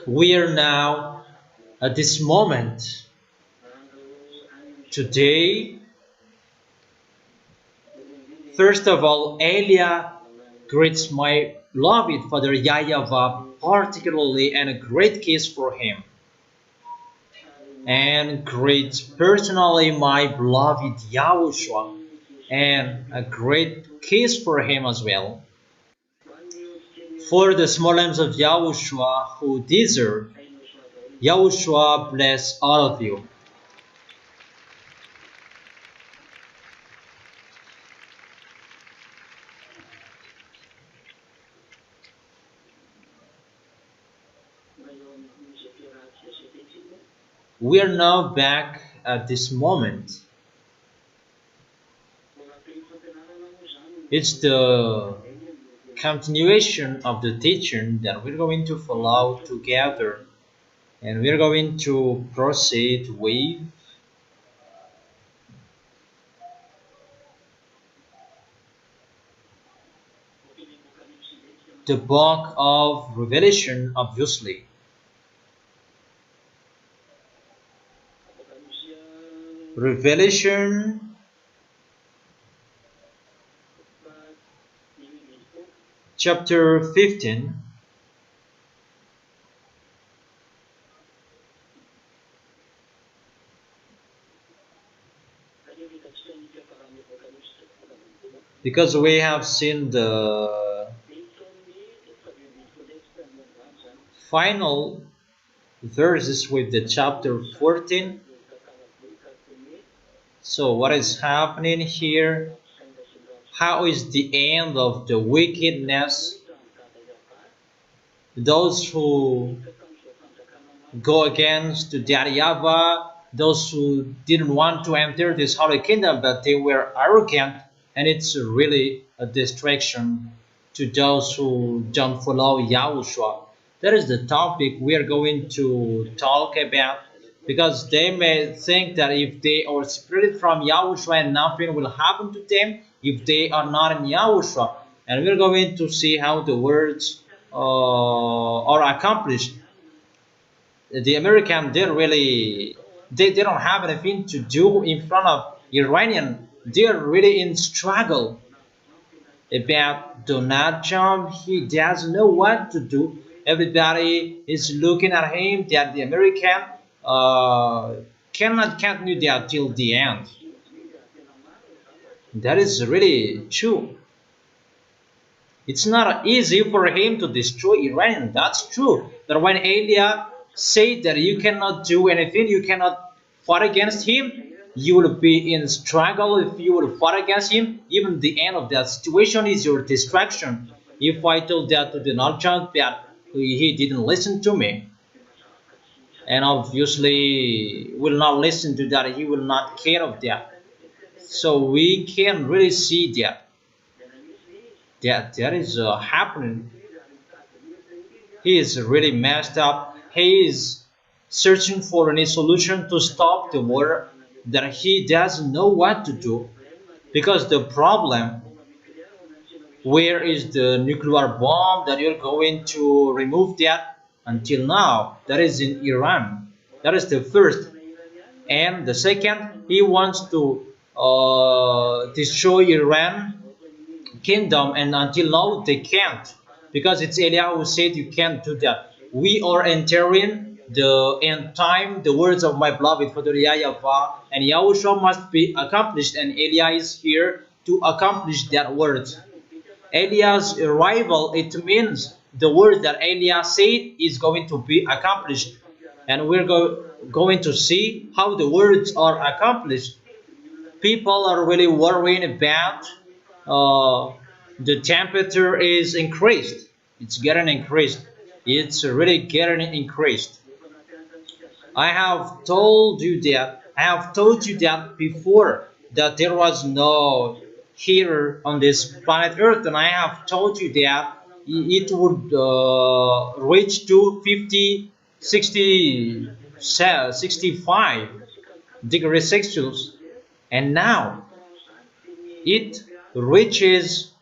We are now at this moment. Today, first of all, Elia greets my beloved Father YAHVAH particularly, and a great kiss for him. And greets personally my beloved YAHOSHUA, and a great kiss for him as well. For the small lambs of YAHOSHUA who deserve, YAHOSHUA bless all of you. We are now back at this moment. It's the continuation of the teaching that we're going to follow together, and we're going to proceed with the book of Revelation, obviously. Revelation chapter 15. Because we have seen the final verses with the chapter 14. So what is happening here? How is the end of the wickedness? Those who go against the YAHVAH, those who didn't want to enter this holy kingdom, but they were arrogant, and it's really a distraction to those who don't follow YAHOSHUA. That is the topic we are going to talk about, because they may think that if they are separated from YAHOSHUA and nothing will happen to them if they are not in YAHOSHUA. And we're going to see how the words are accomplished. The American didn't really, they don't have anything to do in front of Iranian. They're really in struggle about Donald Trump. He doesn't know what to do. Everybody is looking at him that the American cannot continue that till the end. That is really true. It's not easy for him to destroy Iran. That's true. But when Elia said that you cannot do anything, you cannot fight against him, you will be in struggle if you will fight against him. Even the end of that situation is your distraction. If I told that to Donald Trump, that he didn't listen to me, and obviously will not listen to that, he will not care of that. So we can really see that is happening. He is really messed up. He is searching for any solution to stop the war, that he doesn't know what to do, because the problem, where is the nuclear bomb that you're going to remove that? Until now, that is in Iran. That is the first. And the second, he wants to destroy Iran kingdom, and until now they can't, because it's Elia who said you can't do that. We are entering the end time. The words of my beloved Father YAHVAH and YAHOSHUA must be accomplished, and Elia is here to accomplish that words. Elia's arrival, it means the word that Elia said is going to be accomplished, and we're going to see how the words are accomplished. People are really worrying about the temperature is increased. It's getting increased. It's really getting increased. I have told you that. I have told you that before, that there was no heater on this planet Earth, and I have told you that it would reach to 50, 60, 65 degrees Celsius, and now it reaches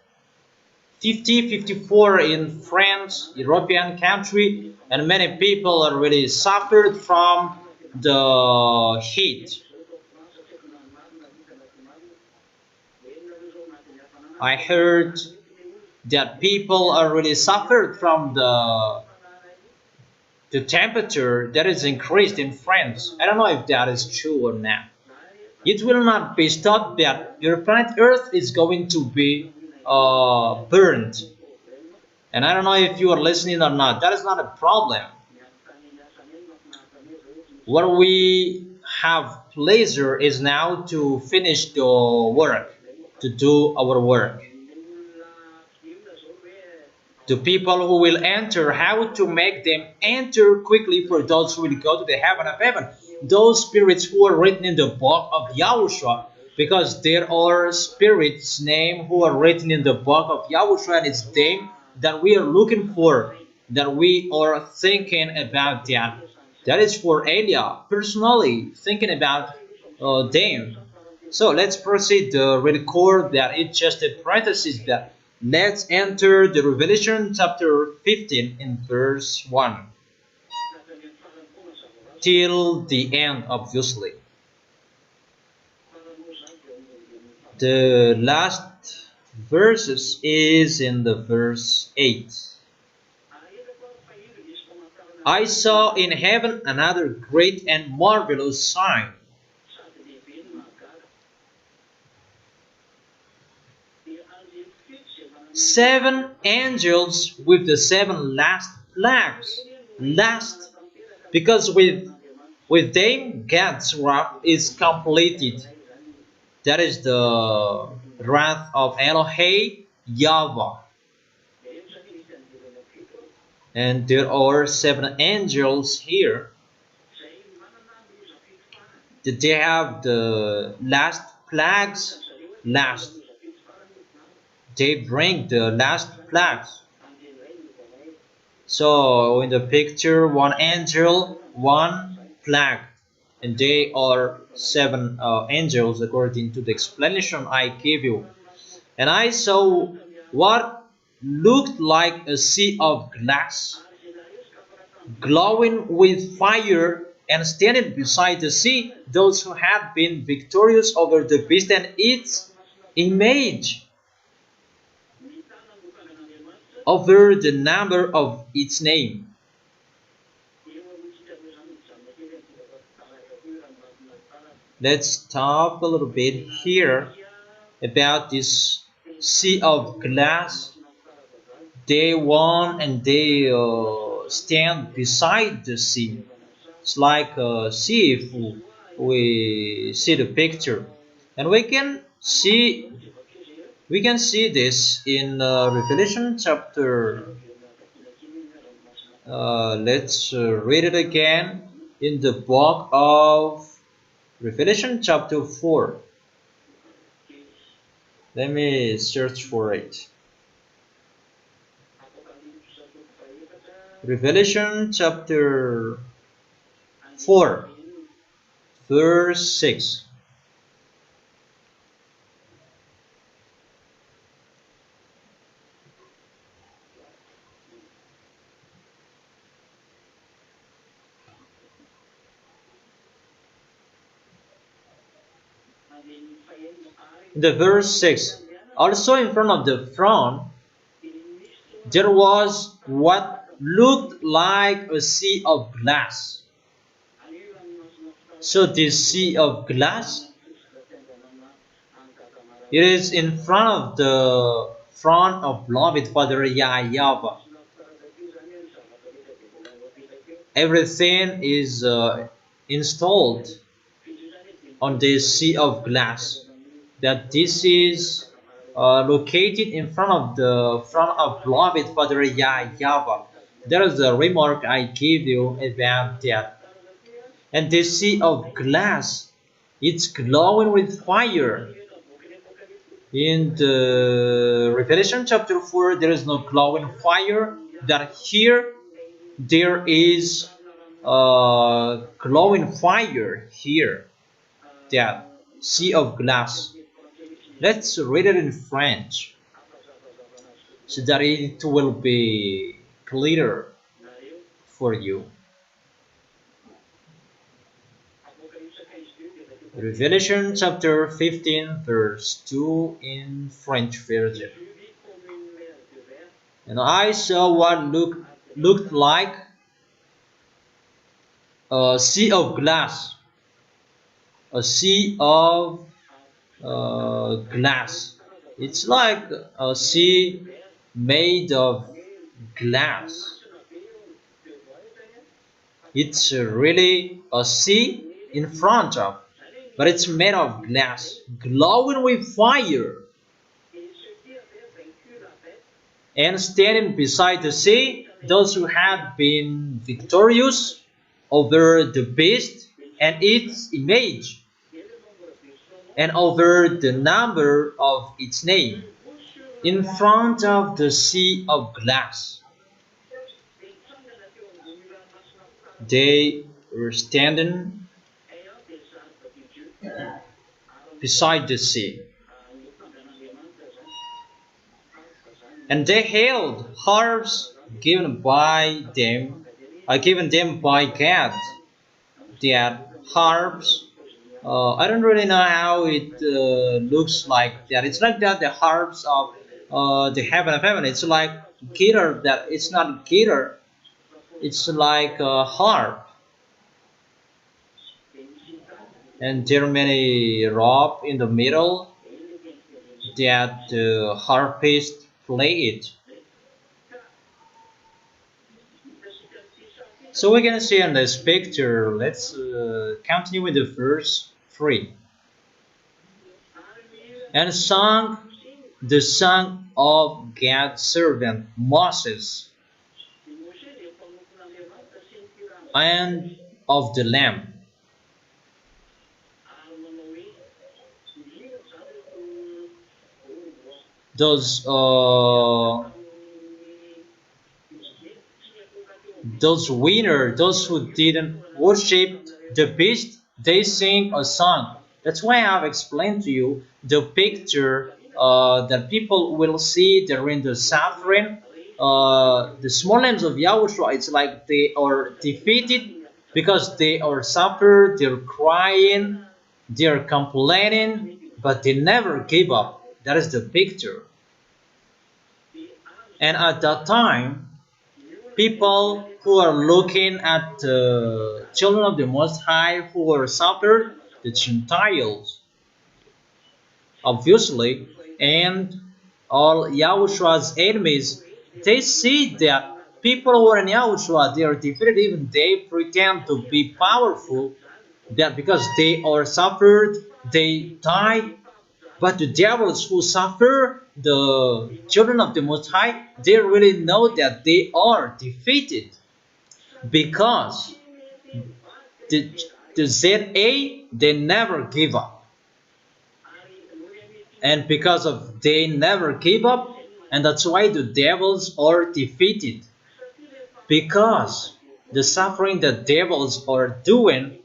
50, 54 in France, France, European country, and many people already suffered from the heat. I heard that people already suffered from the temperature that is increased in France. I don't know if that is true or not. It will not be stopped that your planet Earth is going to be burned. And I don't know if you are listening or not. That is not a problem. What we have pleasure is now to finish the work, to do our work. The people who will enter, how to make them enter quickly for those who will go to the heaven of heaven. Those spirits who are written in the book of Yahushua, because there are spirits named who are written in the book of Yahushua, and it's them that we are looking for, that we are thinking about that. That is for Elia, personally thinking about them. So let's proceed to record that it's just a parenthesis that let's enter the Revelation chapter 15 in verse 1 till the end, obviously. The last verses is in the verse 8. I saw in heaven another great and marvelous sign. Seven angels with the seven last plagues. Last, because with them God's wrath is completed. That is the wrath of Elohim YAHVAH. And there are seven angels here. Did they have the last plagues? Last. They bring the last plagues. So in the picture, one angel, one plague, and they are seven angels according to the explanation I gave you. And I saw what looked like a sea of glass, glowing with fire, and standing beside the sea, those who had been victorious over the beast and its image, over the number of its name. Let's stop a little bit here about this sea of glass. They won and they stand beside the sea. It's like a sea if we see the picture, and we can see this in Revelation chapter. Let's read it again in the book of Revelation chapter 4. Let me search for it. Revelation chapter 4, verse 6. The verse 6. Also in front of the throne there was what looked like a sea of glass. So this sea of glass, it is in front of the throne of beloved Father YAHVAH. Everything is installed on this sea of glass. That this is located in front of the front of beloved Father YAHVAH. That is the remark I give you about that. And this sea of glass, it's glowing with fire. In the Revelation chapter 4, there is no glowing fire. That here there is glowing fire here. That sea of glass. Let's read it in French so that it will be clearer for you. Revelation chapter 15 verse 2 in French version. And I saw what looked like a sea of glass. A sea of glass. It's like a sea made of glass. It's really a sea in front of, but it's made of glass, glowing with fire. And standing beside the sea, those who have been victorious over the beast and its image, and over the number of its name, in front of the sea of glass. They were standing beside the sea, and they held harps given them by God. That harps, I don't really know how it looks like. That it's like that the harps of the heaven of heaven. It's like guitar. That it's not guitar. It's like a harp, and there are many rope in the middle that the harpist play it. So we can see in this picture. Let's continue with the verse 3. And sung the song of God's servant Moses and of the Lamb. Those winners, those who didn't worship the beast, they sing a song. That's why I have explained to you the picture that people will see during the suffering. The small names of Yahushua, it's like they are defeated because they are suffered, they're crying, they're complaining, but they never give up. That is the picture. And at that time, people who are looking at the children of the Most High who are suffered, the Gentiles, obviously, and all Yahushua's enemies, they see that people who are in Yahushua, they are defeated, even they pretend to be powerful, that because they are suffered, they die. But the devils who suffer, the children of the Most High, they really know that they are defeated, because the ZA, they never give up. And because of they never give up, and that's why the devils are defeated. Because the suffering that devils are doing,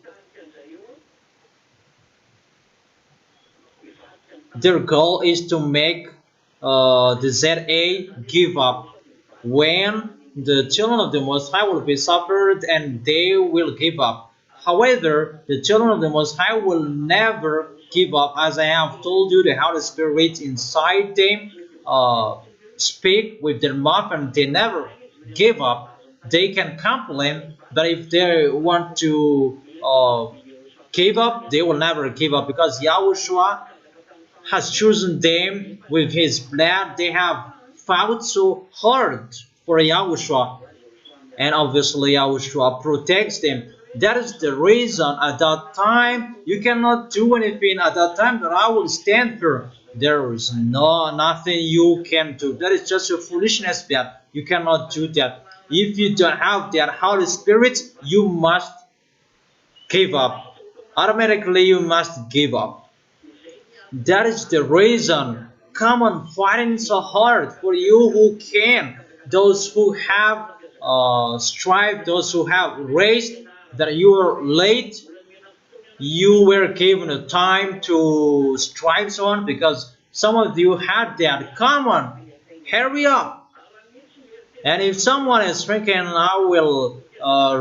their goal is to make the ZA give up. When the children of the Most High will be suffered and they will give up. However, the children of the Most High will never give up. As I have told you, the Holy Spirit inside them speak with their mouth, and they never give up. They can complain, but if they want to give up, they will never give up, because Yahushua has chosen them with his blood. They have fought so hard for Yahushua, and obviously Yahushua protects them. That is the reason at that time you cannot do anything. At that time that I will stand firm, there is nothing you can do. That is just your foolishness. That you cannot do that. If you don't have that Holy Spirit, you must give up. Automatically you must give up. That is the reason. Come on, fighting so hard for you who can. Those who have strived, those who have raced, that you are late. You were given a time to strive so on, because some of you had that. Come on, hurry up. And if someone is thinking, I will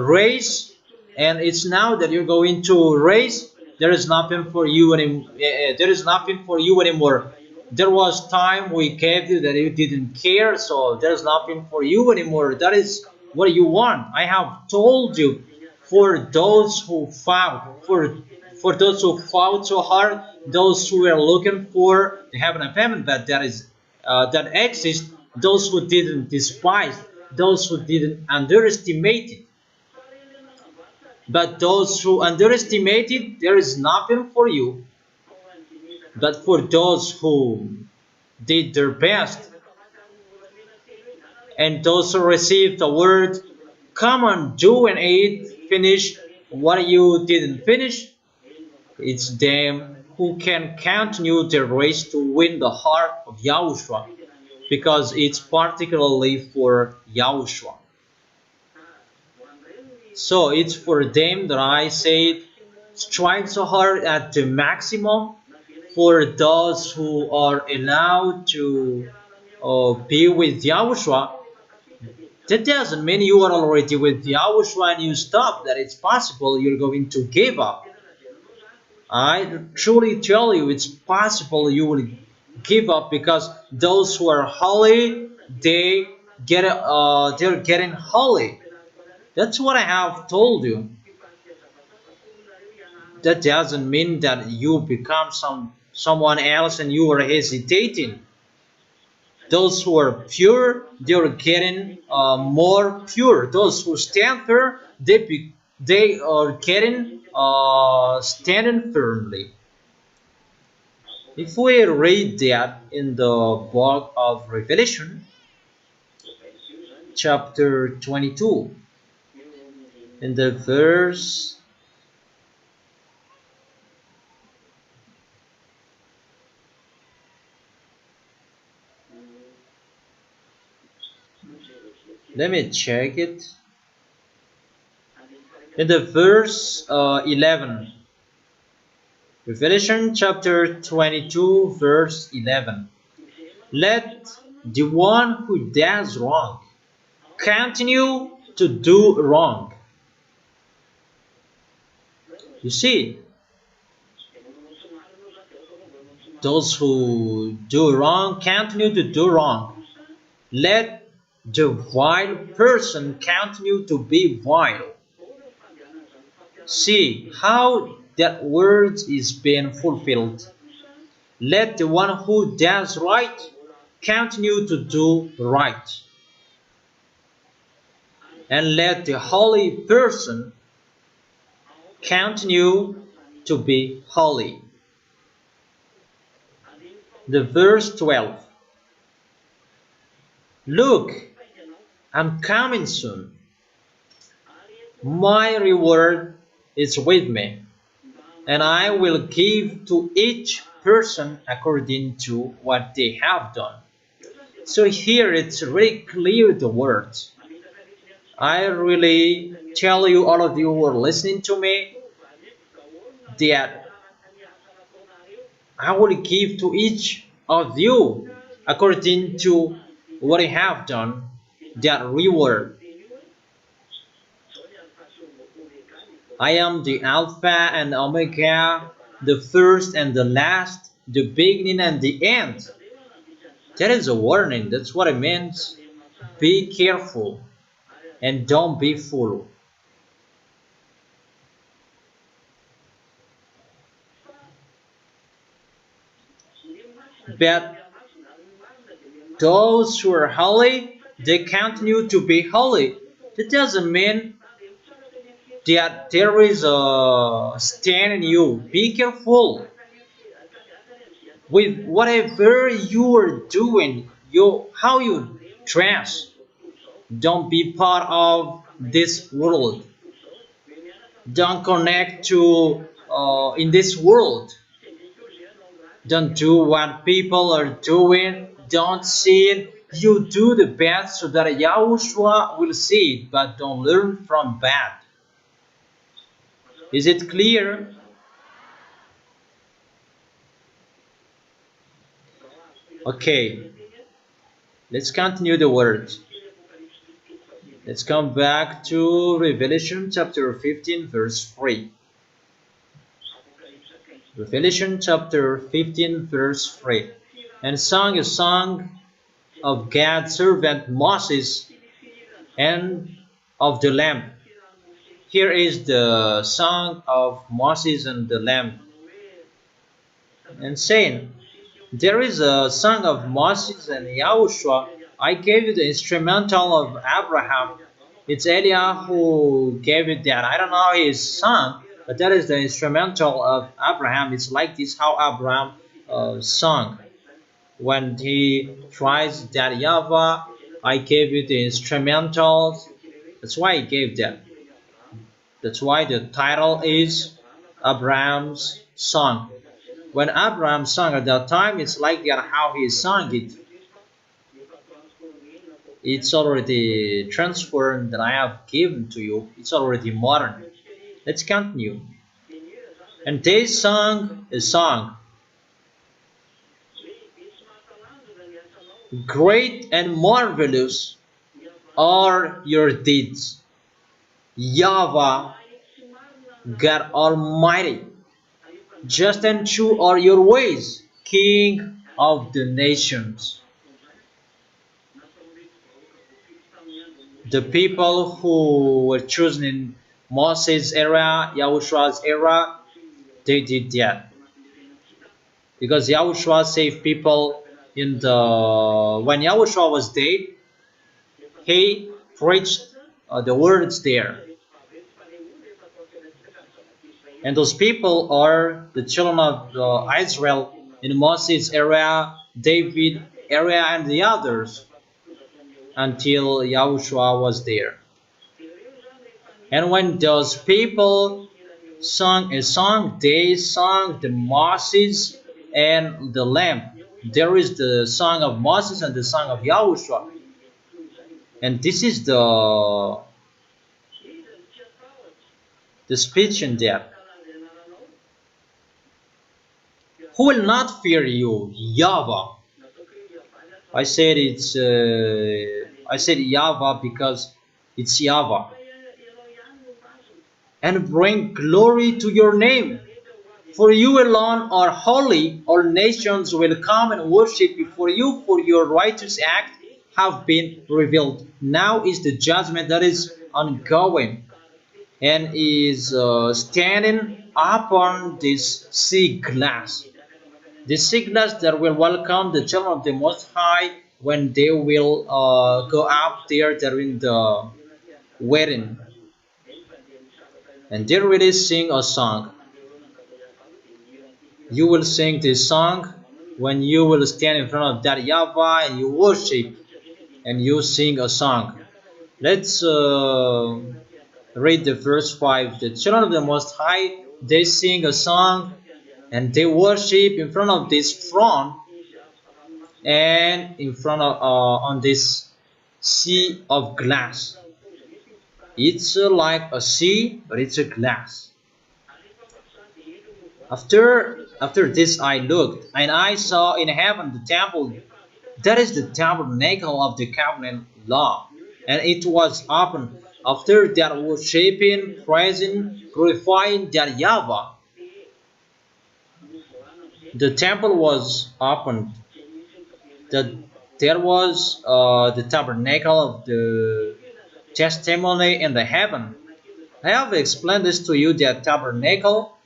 raise, and it's now that you're going to raise, there is nothing for you anymore. There is nothing for you anymore. There was time we gave you that you didn't care, so there's nothing for you anymore. That is what you want. I have told you, for those who fought, for those who fought so hard, those who were looking for the heaven and heaven that exists, those who didn't despise, those who didn't underestimate it. But those who underestimate it, there is nothing for you. But for those who did their best, and those who received the word, come on, do and eat, finish what you didn't finish, it's them who can continue their race to win the heart of Yahushua, because it's particularly for Yahushua. So it's for them that I say, strive so hard at the maximum. For those who are allowed to be with Yahushua, that doesn't mean you are already with Yahushua and you stop, that it's possible you're going to give up. I truly tell you, it's possible you will give up, because those who are holy, they're getting holy. That's what I have told you. That doesn't mean that you become someone else and you are hesitating. Those who are pure, they're getting more pure. Those who stand firm, they are getting standing firmly. If we read that in the book of Revelation, chapter 22, in the verse, let me check it. In the verse 11, Revelation chapter 22, verse 11. Let the one who does wrong continue to do wrong. You see, those who do wrong continue to do wrong. Let the vile person continue to be vile. See how that word is being fulfilled. Let the one who does right continue to do right. And let the holy person continue to be holy. The verse 12. Look, I'm coming soon. My reward is with me, and I will give to each person according to what they have done. So here it's really clear, the words. I really tell you, all of you who are listening to me, that I will give to each of you according to what you have done, that reward. I am the Alpha and Omega, the first and the last, the beginning and the end. That is a warning. That's what it means. Be careful and don't be fooled. But those who are holy, they continue to be holy. That doesn't mean that there is a stand in you. Be careful with whatever you are doing, how you dress. Don't be part of this world. Don't connect to in this world. Don't do what people are doing. Don't see it. You do the best so that Yahushua will see it, but don't learn from bad. Is it clear? Okay, let's continue the words. Let's come back to Revelation chapter 15 verse 3. Revelation chapter 15 verse 3. And sung a song of God's servant Moses and of the Lamb. Here is the song of Moses and the Lamb. And saying, there is a song of Moses and Yahushua. I gave you the instrumental of Abraham. It's Eliah who gave it that. I don't know his song, but that is the instrumental of Abraham. It's like this how Abraham sung. When he tries that YAHVAH, I gave you the instrumentals. That's why he gave that. That's why the title is Abraham's Song. When Abraham sang at that time, it's like that how he sang it. It's already transferred that I have given to you. It's already modern. Let's continue. And they sang a song. Great and marvelous are your deeds, YAHVAH, God Almighty. Just and true are your ways, King of the nations. The people who were chosen in Moses' era, Yahushua's era, they did that. Because Yahushua saved people in the... When Yahushua was dead, he preached the words there. And those people are the children of Israel in Moses' era, David era, and the others, until Yahushua was there. And when those people sung a song, they sung the Moses and the Lamb. There is the song of Moses and the song of Yahushua. And this is the speech in there. Who will not fear you, YAHVAH? I said YAHVAH because it's YAHVAH. And bring glory to your name. For you alone are holy. All nations will come and worship before you, for your righteous acts have been revealed. Now is the judgment that is ongoing and is standing upon this sea glass. The sea glass that will welcome the children of the Most High when they will go up there during the wedding. And they really sing a song. You will sing this song when you will stand in front of that YAHVAH and you worship and you sing a song. Let's read the verse 5. The children of the Most High, they sing a song and they worship in front of this throne and in front of on this sea of glass. It's like a sea, but it's a glass. After this I looked, and I saw in heaven the temple. That is the tabernacle of the covenant law, and it was open. After that, worshiping, praising, glorifying that YAHVAH. The temple was opened. There was the tabernacle of the testimony in the heaven. I have explained this to you. That tabernacle,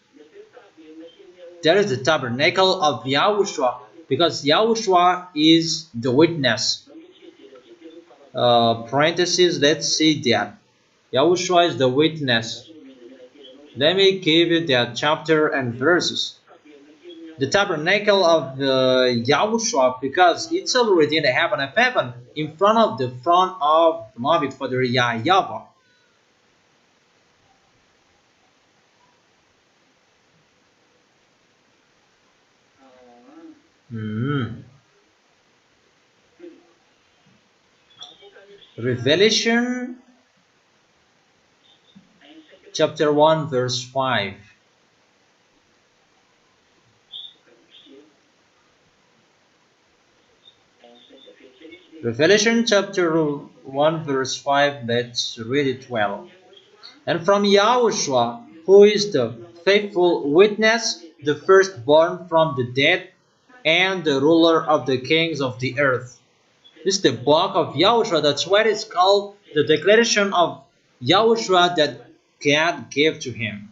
there is the tabernacle of Yahushua, because Yahushua is the witness. Parentheses, let's see that. Yahushua is the witness. Let me give you that chapter and verses. The tabernacle of Yahushua, because it's already in the heaven of heaven, in front of the throne of beloved Father YAHVAH. Revelation chapter 1 verse 5. Revelation chapter 1 verse 5, let's read it well. And from Yahushua, who is the faithful witness, the firstborn from the dead, and the ruler of the kings of the earth. This is the book of Yahushua. That's why it's called the declaration of Yahushua that God gave to him.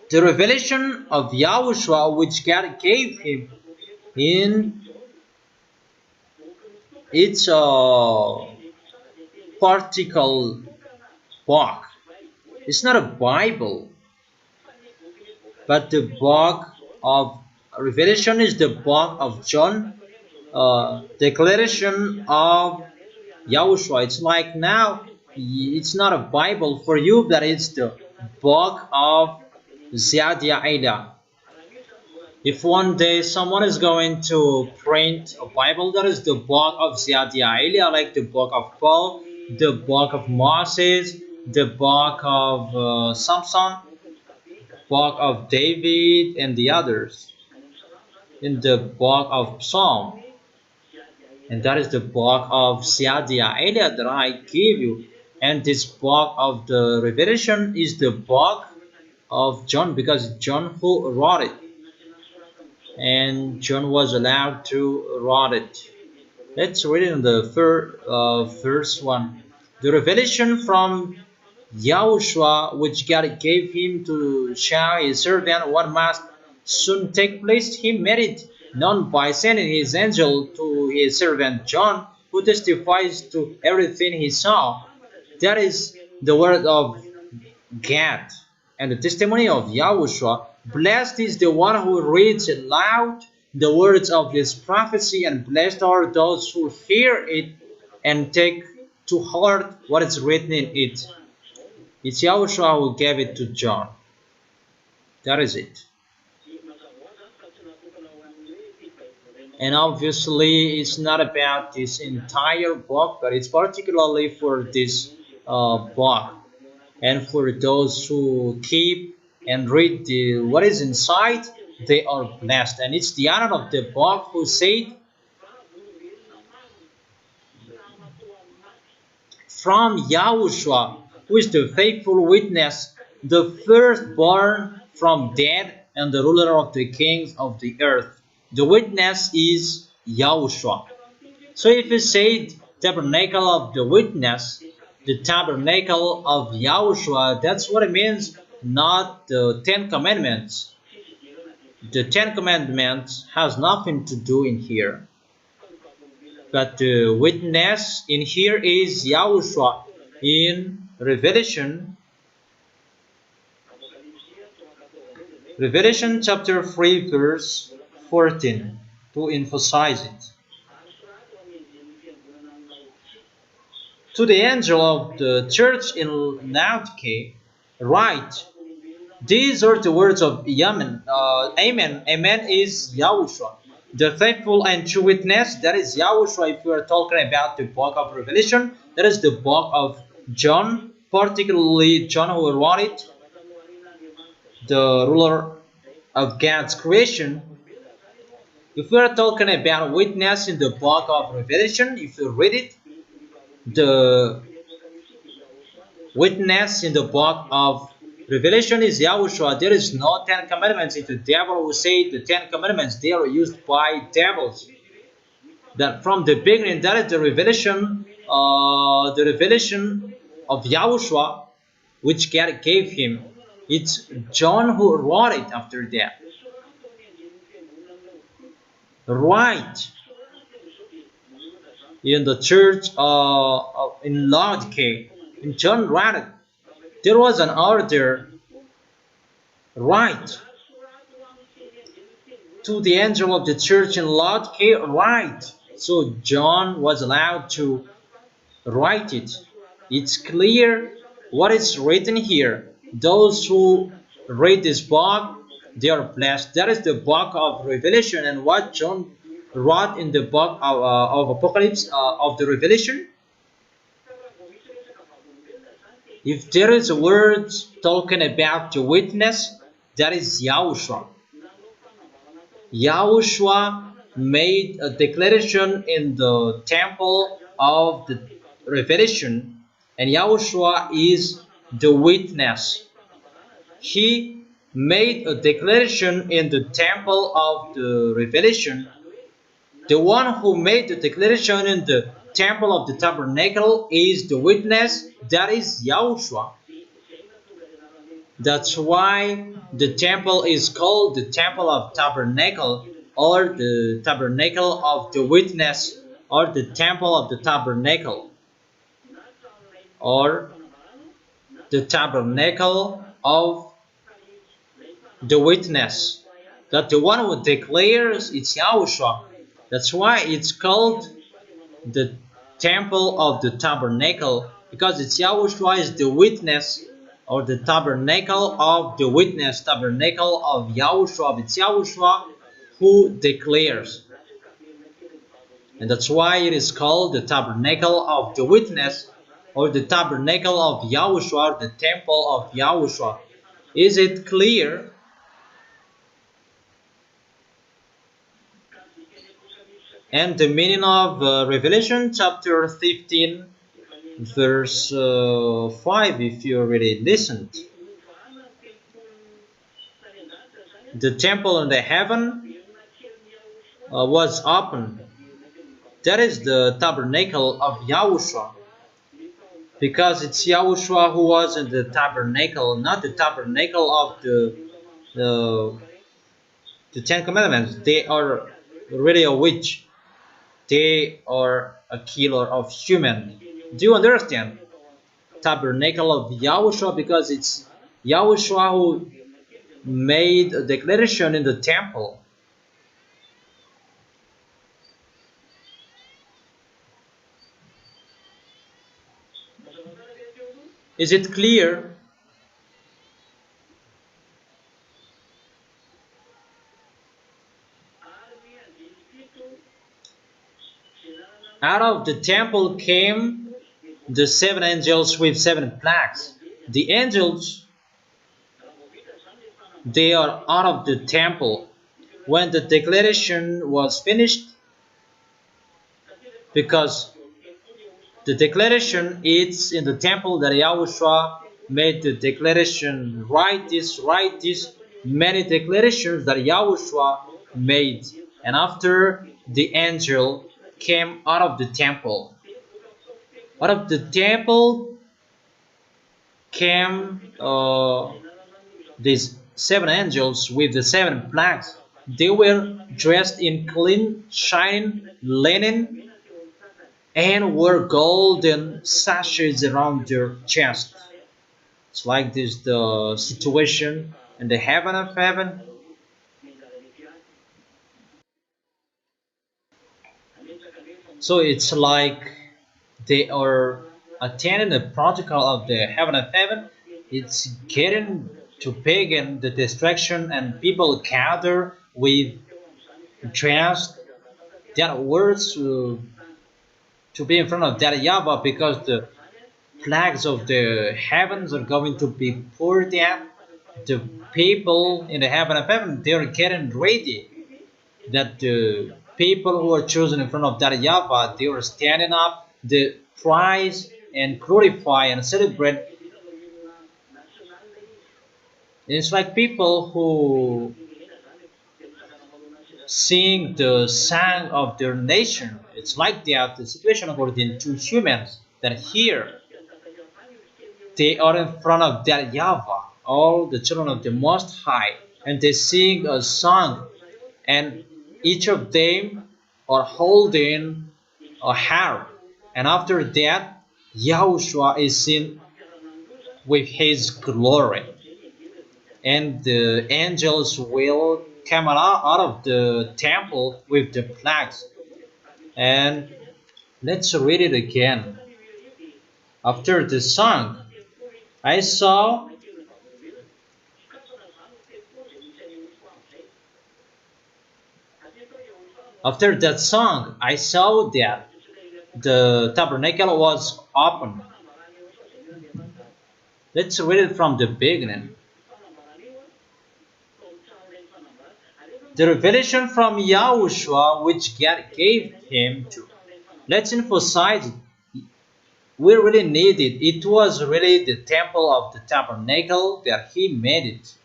The revelation of Yahushua which God gave him in its particle book. It's not a Bible, but the book of Revelation is the book of John, declaration of Yahushua. It's like now, it's not a Bible for you, but it's the book of YAHVAH. If one day someone is going to print a Bible, that is the book of YAHVAH, like the book of Paul, the book of Moses, the book of Samson, book of David, and the others, in the book of Psalm. And that is the book of YAHVAH that I give you. And this book of the Revelation is the book of John, because John who wrote it. And John was allowed to write it. Let's read it in the first one. The revelation from Yahushua, which God gave him to show his servant what must soon take place, he made it known by sending his angel to his servant John, who testifies to everything he saw. That is the word of God and the testimony of Yahushua. Blessed is the one who reads aloud the words of this prophecy, and blessed are those who hear it and take to heart what is written in it. It's Yahushua who gave it to John. That is it. And obviously it's not about this entire book, but it's particularly for this book. And for those who keep and read what is inside, they are blessed. And it's the honor of the book who said, from Yahushua, who is the faithful witness, the firstborn from dead, and the ruler of the kings of the earth. The witness is Yahushua. So if you say tabernacle of the witness, the tabernacle of Yahushua, that's what it means, not the 10 Commandments. The 10 Commandments has nothing to do in here. But the witness in here is Yahushua in Revelation chapter 3 verse 14 to emphasize it. To the angel of the church in Laodicea, write, these are the words of Amen. Amen. Amen is Yahushua, the faithful and true witness. That is Yahushua. If we are talking about the book of Revelation, that is the book of John, particularly John who wrote it, the ruler of God's creation. If we are talking about witness in the book of Revelation, if you read it, the witness in the book of Revelation is Yahushua. There is no 10 commandments. It's the devil who say the 10 commandments. They are used by devils. That from the beginning, that is the revelation of Yahushua, which God gave him. It's John who wrote it after that. Right. In the church in Laodicea, in John wrote it. There was an order, right, to the angel of the church in Laodicea, right. So John was allowed to write it. It's clear what is written here. Those who read this book, they are blessed. That is the book of Revelation, and what John wrote in the book of Apocalypse of the Revelation. If there is a word talking about the witness, that is Yahushua. Yahushua made a declaration in the temple of the revelation, and Yahushua is the witness. He made a declaration in the temple of the revelation. The one who made the declaration in the temple of the tabernacle is the witness, that is Yahushua. That's why the temple is called the temple of tabernacle, or the tabernacle of the witness, or the temple of the tabernacle, or the tabernacle of the witness. That the one who declares it's Yahushua. That's why it's called the temple of the tabernacle, because it's Yahushua is the witness, or the tabernacle of the witness, tabernacle of Yahushua. It's Yahushua who declares, and that's why it is called the tabernacle of the witness, or the tabernacle of Yahushua, the temple of Yahushua. Is it clear? And the meaning of Revelation chapter 15 verse 5, if you already listened. The temple in the heaven was open. That is the tabernacle of Yahushua, because it's Yahushua who was in the tabernacle, not the tabernacle of the Ten Commandments. They are really a witch. They are a killer of human. Do you understand? Tabernacle of Yahushua, because it's Yahushua who made a declaration in the temple. Is it clear? Out of the temple came the seven angels with seven plagues. The angels, they are out of the temple when the declaration was finished, because the declaration is in the temple that Yahushua made the declaration, write this, many declarations that Yahushua made. And after the angel came out of the temple. Out of the temple came these seven angels with the seven plagues. They were dressed in clean, shining linen, and wore golden sashes around their chest. It's like this the situation in the heaven of heaven. So it's like they are attending the protocol of the heaven of heaven. It's getting to pagan the distraction, and people gather with dressed that words to be in front of that YAHVAH, because the plagues of the heavens are going to be poured down. The people in the heaven of heaven, they are getting ready. That the people who are chosen in front of that YAHVAH, they are standing up, they praise and glorify and celebrate. It's like people who sing the song of their nation. It's like that the situation according to humans, that here they are in front of that YAHVAH, all the children of the Most High, and they sing a song, and each of them are holding a harp. And after that, Yahushua is seen with his glory, and the angels will come out of the temple with the plagues. And let's read it again. After the song, I saw After that song, I saw that the tabernacle was open. Let's read it from the beginning. The revelation from Yahushua which God gave him to. Let's emphasize it. We really need it. It was really the temple of the tabernacle that he made it.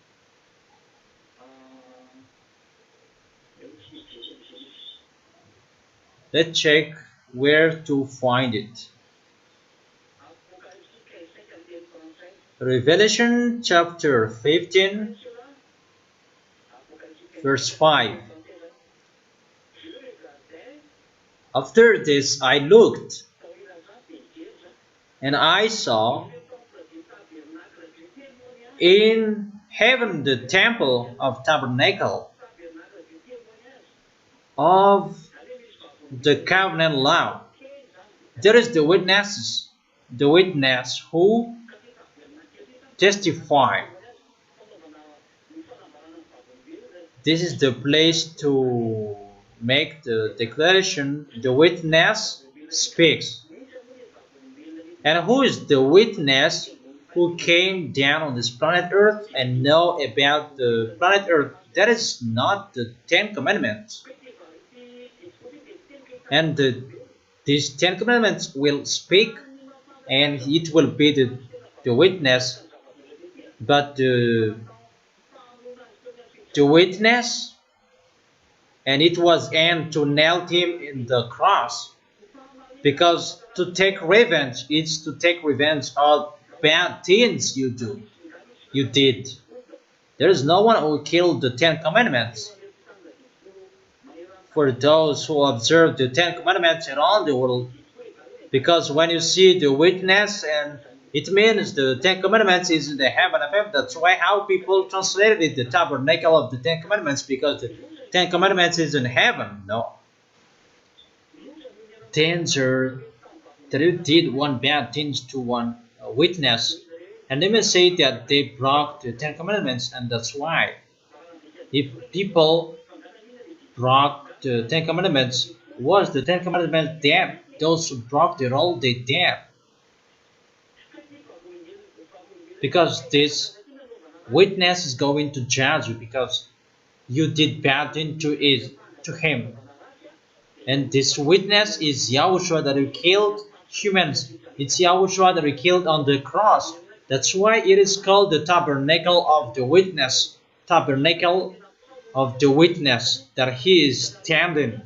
Let's check where to find it. Revelation chapter 15, verse 5. After this I looked, and I saw in heaven the temple of tabernacle of the covenant law. There is the witness who testify. This is the place to make the declaration. The witness speaks. And who is the witness who came down on this planet Earth and know about the planet Earth? That is not the Ten Commandments. And these Ten Commandments will speak, and it will be the witness. But the witness, and it was aimed to nail him in the cross, because to take revenge is to take revenge of bad things you did. There is no one who killed the Ten Commandments. For those who observe the Ten Commandments around the world, because when you see the witness, and it means the Ten Commandments is in the heaven of heaven. That's why how people translated it, the tabernacle of the Ten Commandments, because the Ten Commandments is in heaven. No. Danger that you did one bad thing to one witness, and they may say that they broke the Ten Commandments, and that's why if people broke the Ten Commandments, was the Ten Commandments dead? Those who broke the rule, they dead. Because this witness is going to judge you because you did bad thing to him. And this witness is Yahushua that he killed humans. It's Yahushua that he killed on the cross. That's why it is called the tabernacle of the witness. Tabernacle of the witness, that he is standing,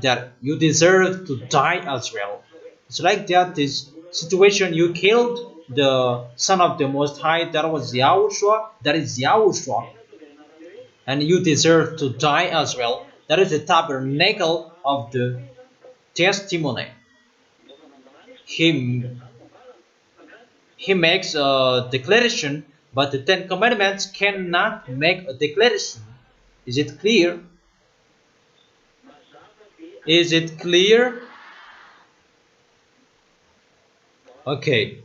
that you deserve to die as well. It's like that, this situation, you killed the Son of the Most High, that was Yahushua, that is Yahushua, and you deserve to die as well. That is the tabernacle of the testimony. He makes a declaration, but the Ten Commandments cannot make a declaration. Is it clear? Is it clear? Okay,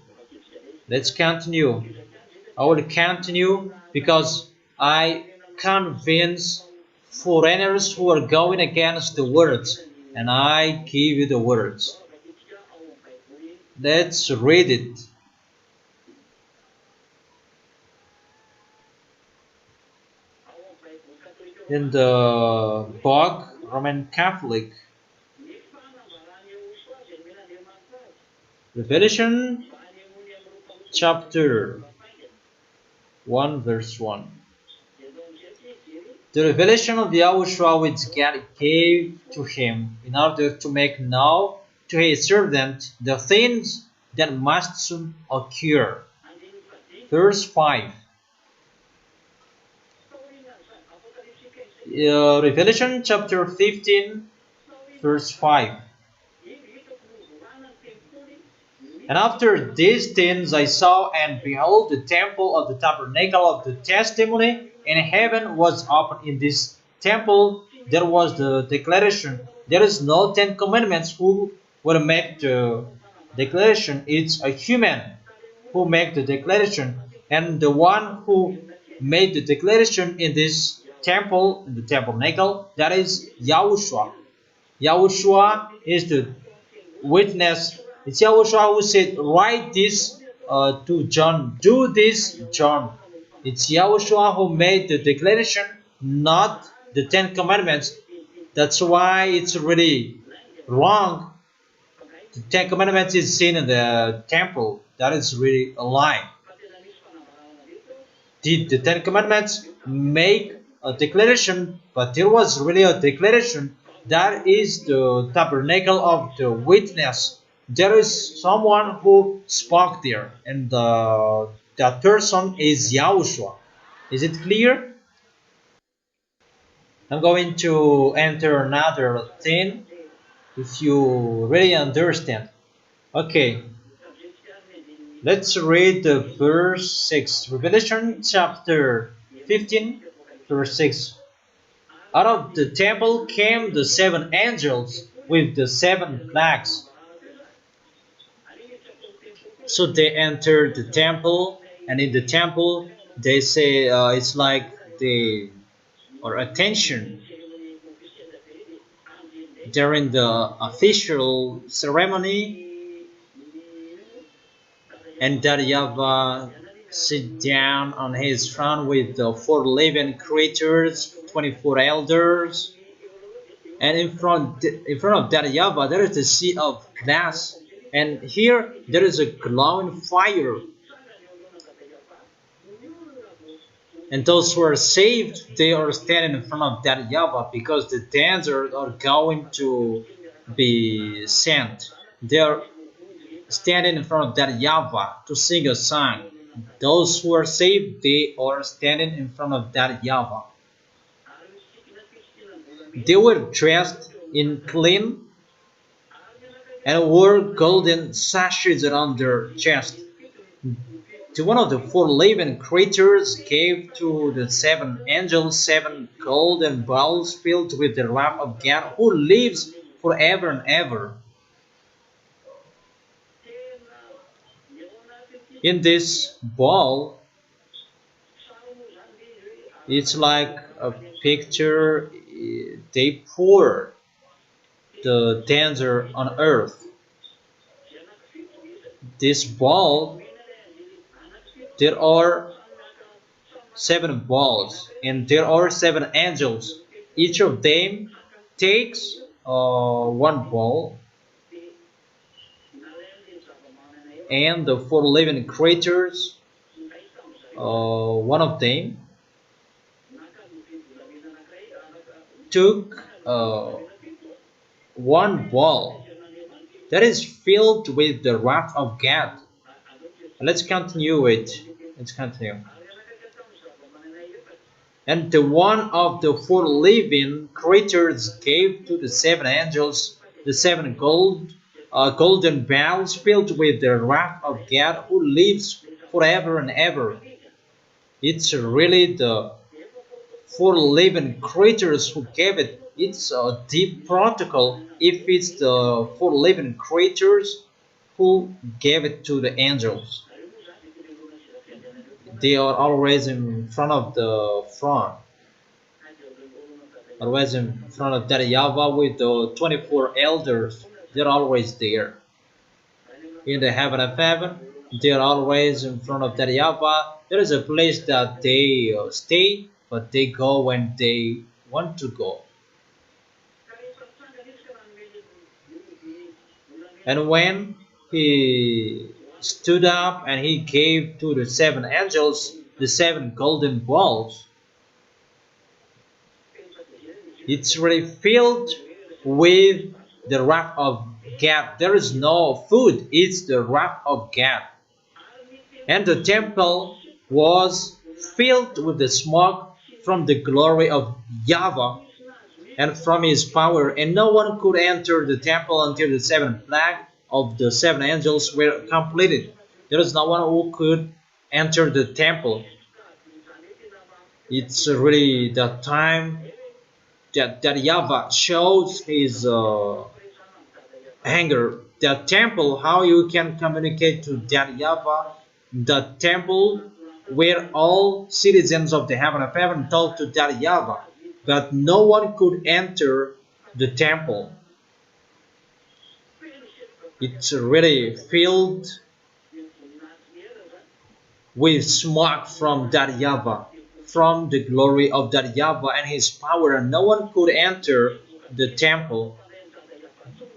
let's continue. I will continue because I convince foreigners who are going against the words, and I give you the words. Let's read it. In the book Roman Catholic, Revelation chapter 1 verse 1. The revelation of Yahushua which God gave to him in order to make known to his servant the things that must soon occur. Verse 5. Revelation chapter 15 verse 5. And after these things I saw, and behold, the temple of the tabernacle of the testimony in heaven was open. In this temple there was the declaration. There is no Ten Commandments who will make the declaration. It's a human who make the declaration, and the one who made the declaration in this temple, in the tabernacle, that is Yahushua. Yahushua is the witness. It's Yahushua who said, write this to John, do this, John. It's Yahushua who made the declaration, not the Ten Commandments. That's why it's really wrong. The Ten Commandments is seen in the temple. That is really a lie. Did the Ten Commandments make a declaration? But there was really a declaration. That is the tabernacle of the witness. There is someone who spoke there, and that person is Yahushua. Is it clear? I'm going to enter another thing if you really understand. Okay, let's read the verse 6. Revelation chapter 15, verse 6. Out of the temple came the seven angels with the seven plagues. So they entered the temple, and in the temple they say it's like they or attention during the official ceremony, and that YAHVAH sit down on his throne with the four living creatures, 24 elders, and in front of that YAHVAH there is a sea of glass, and here there is a glowing fire. And those who are saved, they are standing in front of that YAHVAH because the dancers are going to be sent. They are standing in front of that YAHVAH to sing a song. Those who are saved, they are standing in front of that YAHVAH. They were dressed in clean and wore golden sashes around their chest. To one of the four living creatures gave to the seven angels seven golden bowls filled with the wrath of God, who lives forever and ever. In this bowl, it's like a picture. They pour the danger on earth. This bowl, there are seven balls, and there are seven angels. Each of them takes one ball, and the four living creatures, one of them took one ball that is filled with the wrath of God. Let's continue it. Let's continue. And the one of the four living creatures gave to the seven angels the seven golden bowls filled with the wrath of God, who lives forever and ever. It's really the four living creatures who gave it. It's a deep protocol if it's the four living creatures who gave it to the angels. They are always in front of the throne, always in front of that YAHVAH with the 24 elders. They're always there. In the heaven of heaven, they're always in front of that YAHVAH. There is a place that they stay, but they go when they want to go. And when he stood up and he gave to the seven angels the seven golden balls, it's really filled with the wrath of God. There is no food, it's the wrath of God. And the temple was filled with the smoke from the glory of YAHVAH and from his power, and no one could enter the temple until the seven plagues of the seven angels were completed. There is no one who could enter the temple. It's really the time that YAHVAH shows his anger. The temple, how you can communicate to that YAHVAH, the temple where all citizens of the heaven of heaven talk to that YAHVAH, but no one could enter the temple. It's really filled with smoke from that YAHVAH, from the glory of that YAHVAH and his power, and no one could enter the temple.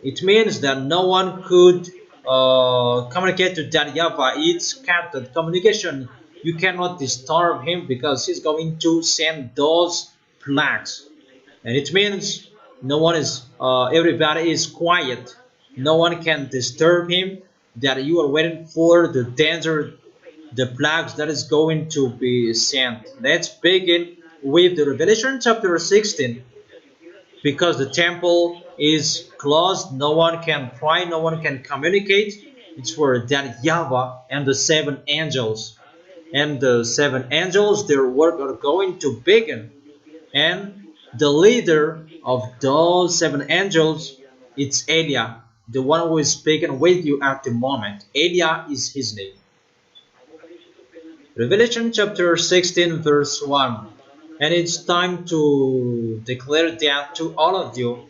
It means that no one could communicate to that YAHVAH. It's cut that communication. You cannot disturb him because he's going to send those plagues. And it means no one is, everybody is quiet. No one can disturb him. That you are waiting for the danger, the plagues that is going to be sent. Let's begin with the Revelation chapter 16. Because the temple is closed, no one can pray, no one can communicate. It's for that YAHVAH and the 7 angels. And the 7 angels, their work are going to begin. And the leader of those 7 angels, it's Eliah, the one who is speaking with you at the moment. Eliah is his name. Revelation chapter 16 verse 1. And it's time to declare that to all of you.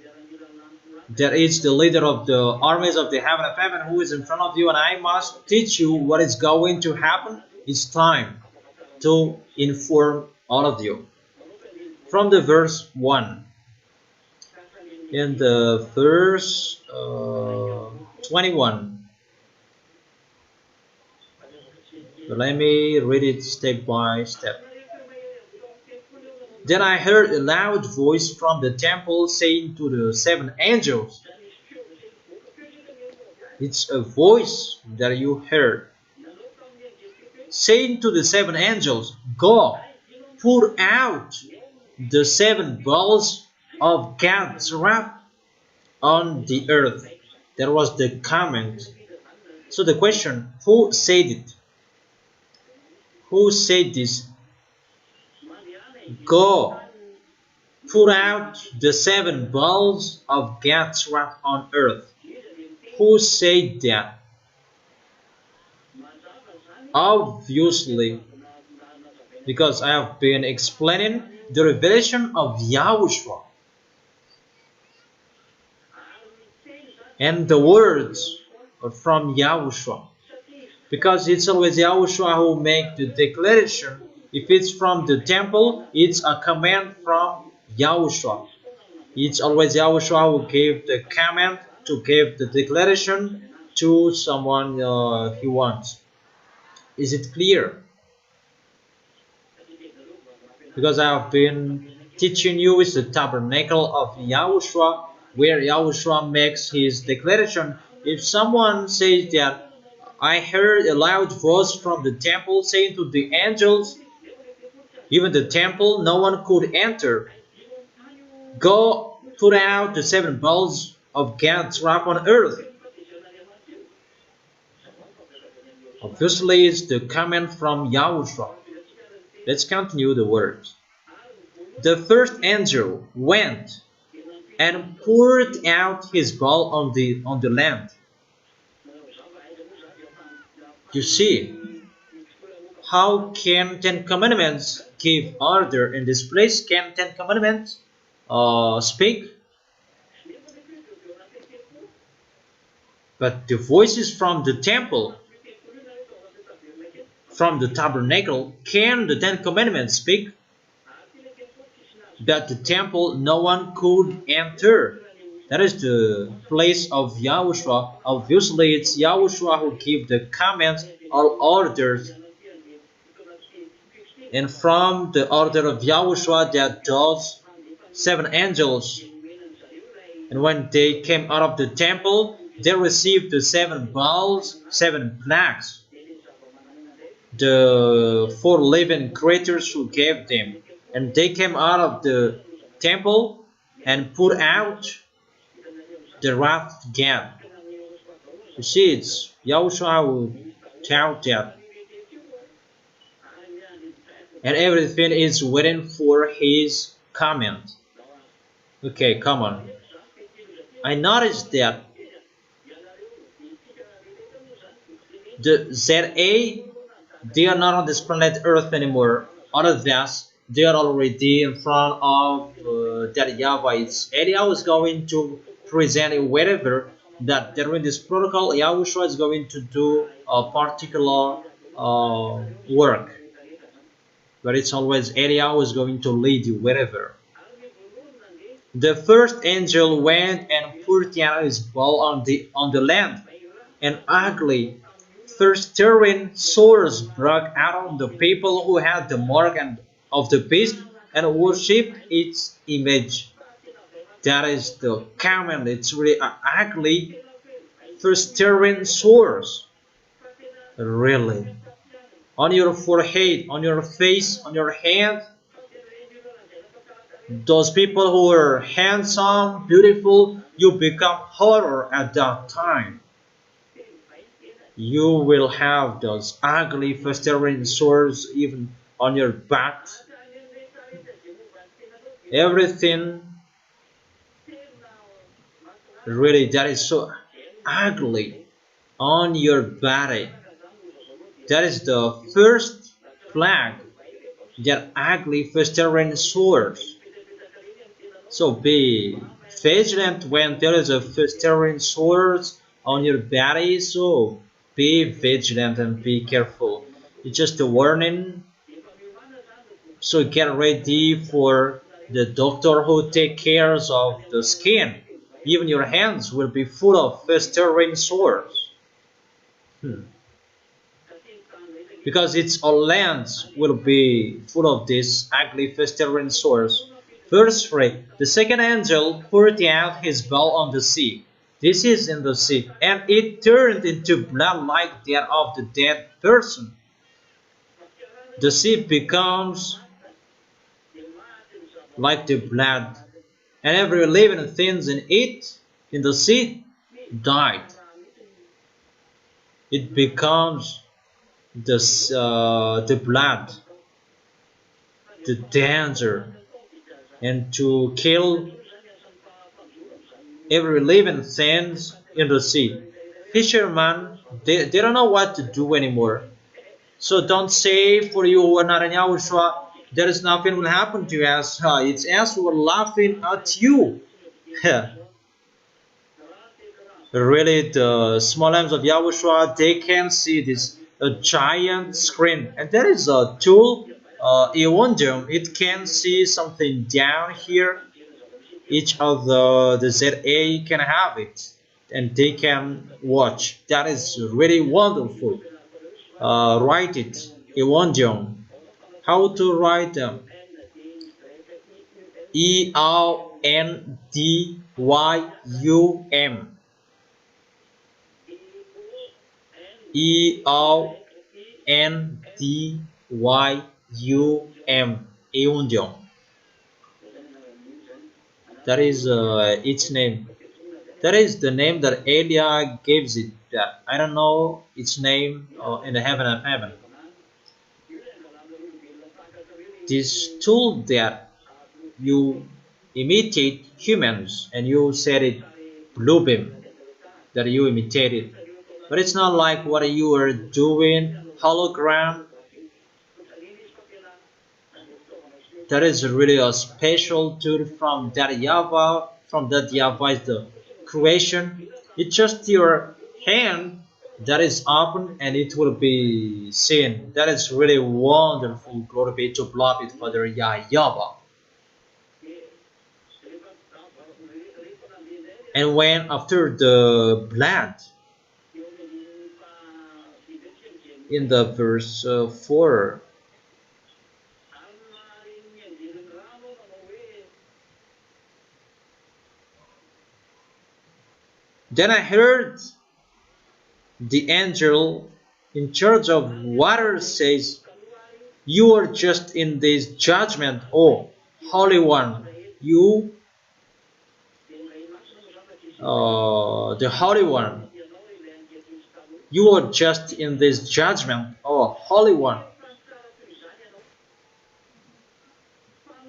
That is the leader of the armies of the heaven of heaven who is in front of you, and I must teach you what is going to happen. It's time to inform all of you. From the verse 1. In the verse 21. But let me read it step by step. Then I heard a loud voice from the temple saying to the 7 angels. It's a voice that you heard. Saying to the 7 angels, go, pour out the 7 bowls of God's wrath on the earth. That was the comment. So the question, who said it? Who said this? Go, pour out the 7 bowls of God's wrath on earth. Who said that? Obviously, because I have been explaining the revelation of YAHOSHUA. And the words are from YAHOSHUA. Because it's always YAHOSHUA who makes the declaration. If it's from the temple, it's a command from YAHOSHUA. It's always YAHOSHUA who gave the command to give the declaration to someone he wants. Is it clear? Because I have been teaching you is the tabernacle of YAHOSHUA, where YAHOSHUA makes his declaration. If someone says that I heard a loud voice from the temple saying to the angels, even the temple, no one could enter. Go, put out the 7 bowls of God's wrath on earth. Obviously, it's the comment from YAHOSHUA. Let's continue the words. The first angel went and poured out his bowl on the land. You see, how can 10 commandments give order in this place? Can 10 commandments speak? But the voices from the temple, from the tabernacle, can the 10 commandments speak? That the temple no one could enter. That is the place of YAHOSHUA. Obviously, it's YAHOSHUA who gives the commands or orders. And from the order of YAHOSHUA, that those 7 angels, and when they came out of the temple, they received the 7 bowls, 7 plagues. The 4 living creatures who gave them. And they came out of the temple and put out the wrath of God. You see, it's YAHOSHUA who taught that. And everything is waiting for his comment. Okay, come on. I noticed that the ZA, they are not on this planet Earth anymore. Other than they are already in front of that YAHVAH. It's Eliah is going to present whatever that during this protocol, YAHOSHUA is going to do a particular work. but it's always Eliyahu who is going to lead you wherever. The first angel went and poured out his bowl on the land, and ugly, thirst-stirring sores broke out on the people who had the mark of the beast and worshipped its image. That is the command. It's really ugly, thirst-stirring sores. Really. On your forehead, on your face, on your hand, those people who are handsome, beautiful, you become horror at that time. You will have those ugly festering sores even on your back. Everything really that is so ugly on your body. That is the first plague, that ugly festering sores. So be vigilant when there is a festering sores on your body. So be vigilant and be careful. It's just a warning. So get ready for the doctor who takes care of the skin. Even your hands will be full of festering sores. Because its all lands will be full of these ugly festering sores. Verse 3. The second angel poured out his bowl on the sea. This is in the sea, and it turned into blood like that of the dead person. The sea becomes like the blood, and every living thing in it, in the sea, died. It becomes the blood, the danger, and to kill every living thing in the sea. Fishermen, they don't know what to do anymore. So don't say for you who are not in Yahushua, there is nothing will happen to us. It's us who are laughing at you. Really, the small arms of Yahushua, they can see this a giant screen, and there is a tool, Eondium. It can see something down here. Each of the ZA can have it, and they can watch. That is really wonderful. Write it, Eondium. How to write them? Eondyum. Eondyum. Eondium. That is its name. That is the name that Elia gives it. I don't know its name in the heaven of heaven. This tool that you imitate humans and you said it blue beam that you imitated, but it's not like what you are doing hologram. That is really a special tool from that YAHVAH. From that YAHVAH is the creation. It's just your hand that is open and it will be seen. That is really wonderful. Glory be to beloved Father YAHVAH. And when after the blood, in the verse 4, then I heard the angel in charge of water says, "You are just in this judgment, O Holy One, you, the Holy One. You are just in this judgment, O Holy One.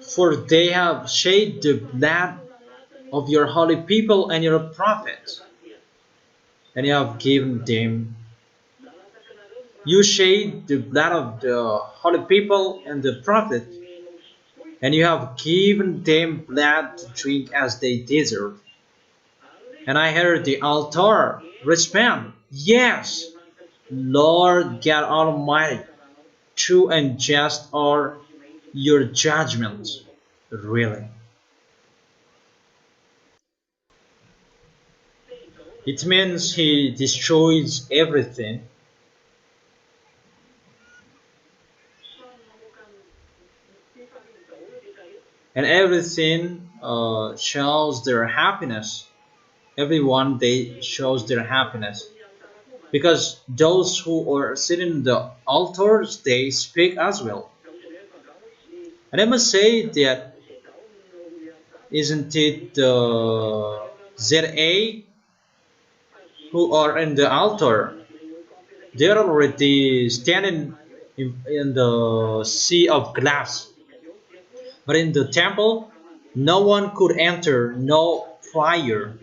For they have shed the blood of your holy people and your prophets, and you have given them. You shed the blood of the holy people and the prophet, and you have given them blood to drink as they deserve." And I heard the altar respond, "Yes, Lord God Almighty, true and just are your judgment, really. It means he destroys everything, and everything shows their happiness. Everyone they shows their happiness because those who are sitting in the altars they speak as well. And I must say that isn't it the ZA who are in the altar? They're already standing in the sea of glass. But in the temple, no one could enter, no fire.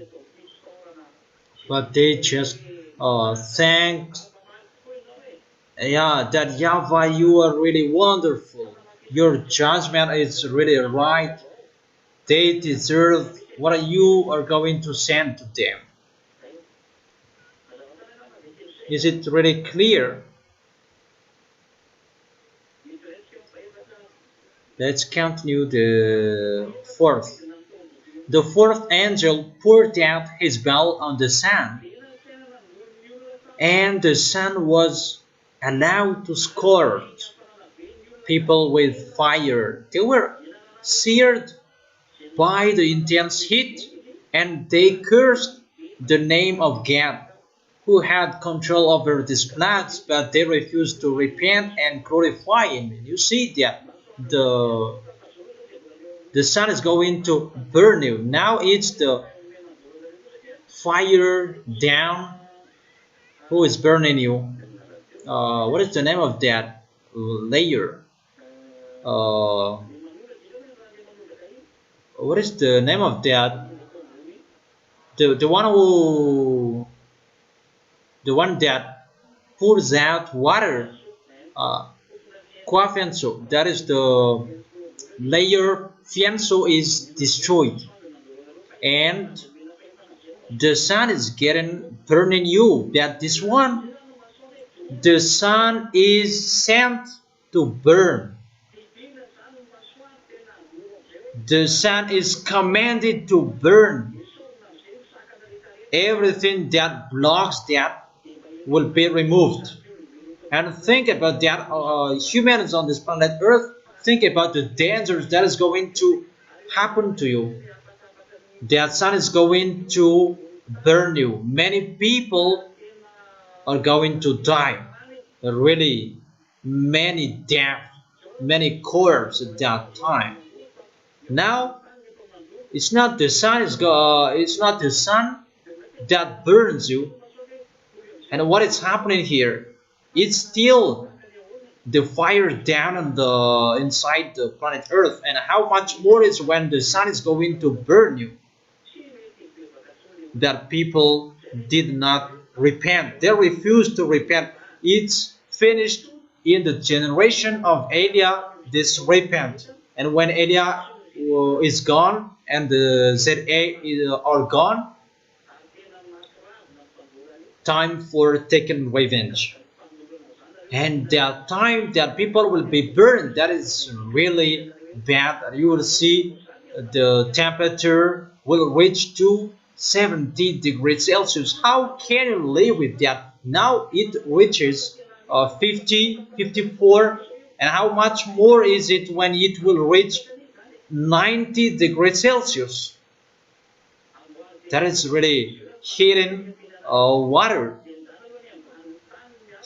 But they just thanked, yeah, that YAHVAH, you are really wonderful. Your judgment is really right. They deserve what you are going to send to them. Is it really clear? Let's continue the fourth. The fourth angel poured out his bowl on the sun, and the sun was allowed to scorch people with fire. They were seared by the intense heat, and they cursed the name of God, who had control over these plants, but they refused to repent and glorify Him. You see that the sun is going to burn you. Now it's the fire down who is burning you. What is the name of that layer? What is the name of that? The one who the one that pours out water. Quafianso. That is the layer. Fianso is destroyed, and the sun is getting burning you. That this one, the sun is sent to burn. The sun is commanded to burn. Everything that blocks that will be removed. And think about that, humans on this planet Earth, think about the dangers that is going to happen to you. That sun is going to burn you. Many people are going to die. Really, many death, many corpses at that time. Now, it's not the sun. It's not the sun that burns you. And what is happening here? It's still the fire down on the inside the planet Earth. And how much more is when the sun is going to burn you? That people did not repent. They refused to repent. It's finished in the generation of Eliah, this repent. And when Eliah is gone and the ZA are gone, time for taking revenge. And that time that people will be burned, that is really bad. You will see the temperature will reach to 70 degrees Celsius. How can you live with that? Now it reaches 50, 54, and how much more is it when it will reach 90 degrees Celsius? That is really heating water.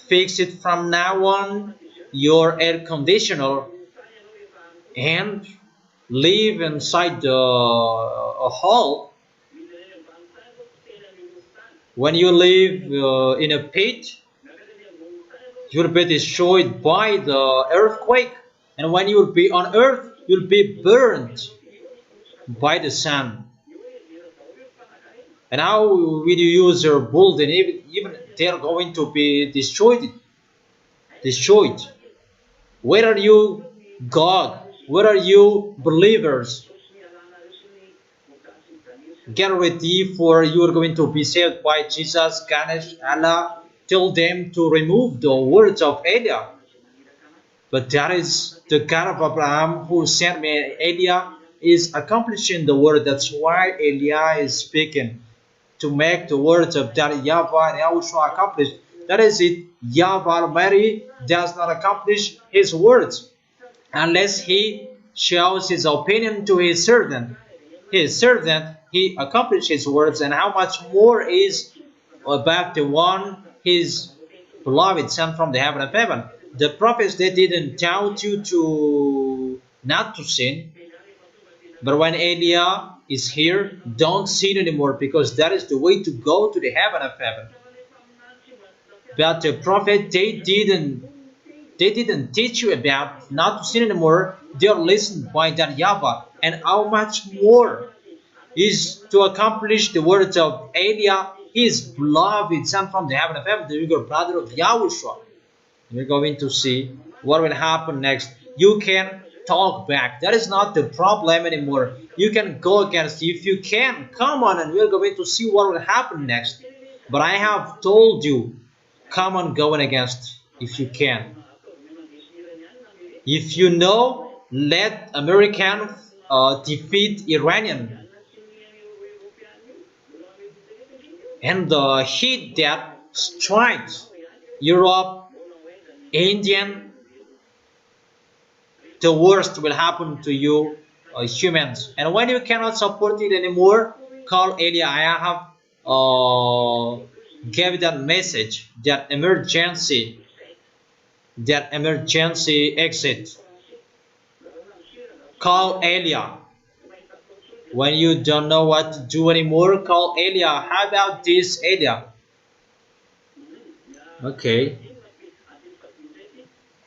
Fix it from now on, your air conditioner, and live inside the hall. When you live in a pit, you'll be destroyed by the earthquake. And when you'll be on earth, you'll be burned by the sun. And how will you use your building? Even they're going to be destroyed. Destroyed. Where are you, God? Where are you, believers? Get ready, for you are going to be saved by Jesus, Ganesh, Allah. Tell them to remove the words of Eliah. But that is the God of Abraham who sent me. Eliah is accomplishing the word. That's why Eliah is speaking to make the words of that YAHVAH and YAHOSHUAH accomplish. That is it. YAHVAH Almighty does not accomplish his words unless he shows his opinion to his servant. His servant, he accomplished his words, and how much more is about the one his beloved Son from the heaven of heaven. The prophets, they didn't tell you to not to sin, but when Eliah is here, don't sin anymore, because that is the way to go to the heaven of heaven. But the prophet, they didn't teach you about not to sin anymore. They are listened by that YAHVAH, and how much more is to accomplish the words of Eliah, his beloved Son from the heaven of heaven, the younger brother of YAHOSHUAH. We're going to see what will happen next. You can talk back. That is not the problem anymore. You can go against. If you can, come on, and we're going to see what will happen next. But I have told you, come on, going against if you can. If you know, let American defeat Iranian. And the heat that strikes Europe, Indian, the worst will happen to you humans. And when you cannot support it anymore, call Eliah. I have gave that message, that emergency exit. Call Eliah. When you don't know what to do anymore, call Eliah. How about this, Eliah? Okay.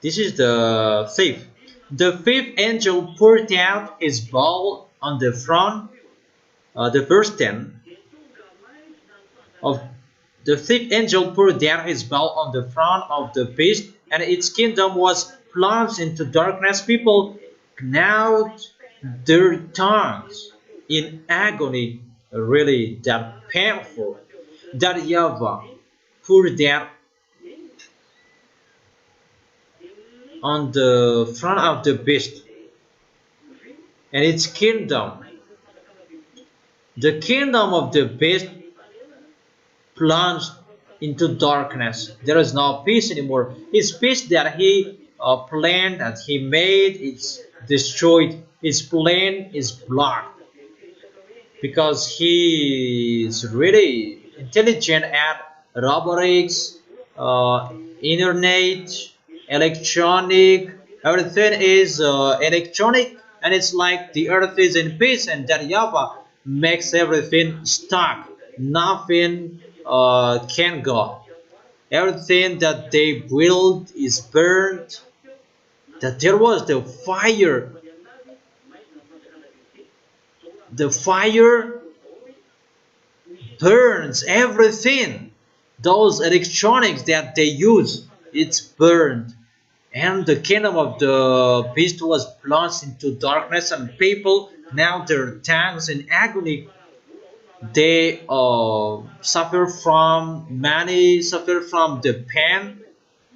This is the fifth. The fifth angel poured out his bowl on the front, the verse 10 of the fifth angel poured out his bowl on the front of the beast, and its kingdom was plunged into darkness. People gnawed their tongues in agony, really that painful. That YAHVAH poured out on the front of the beast and its kingdom. The kingdom of the beast plunged into darkness. There is no peace anymore. His peace that he planned, that he made, is destroyed. His plan is blocked because he is really intelligent at robotics, internet, electronic. Everything is electronic, and it's like the earth is in peace, and that YAHVAH makes everything stuck. Nothing can go. Everything that they build is burned. That there was the fire. The fire burns everything. Those electronics that they use, it's burned. And the kingdom of the beast was plunged into darkness, and people now their tongues in agony. They suffer from many, suffer from the pain,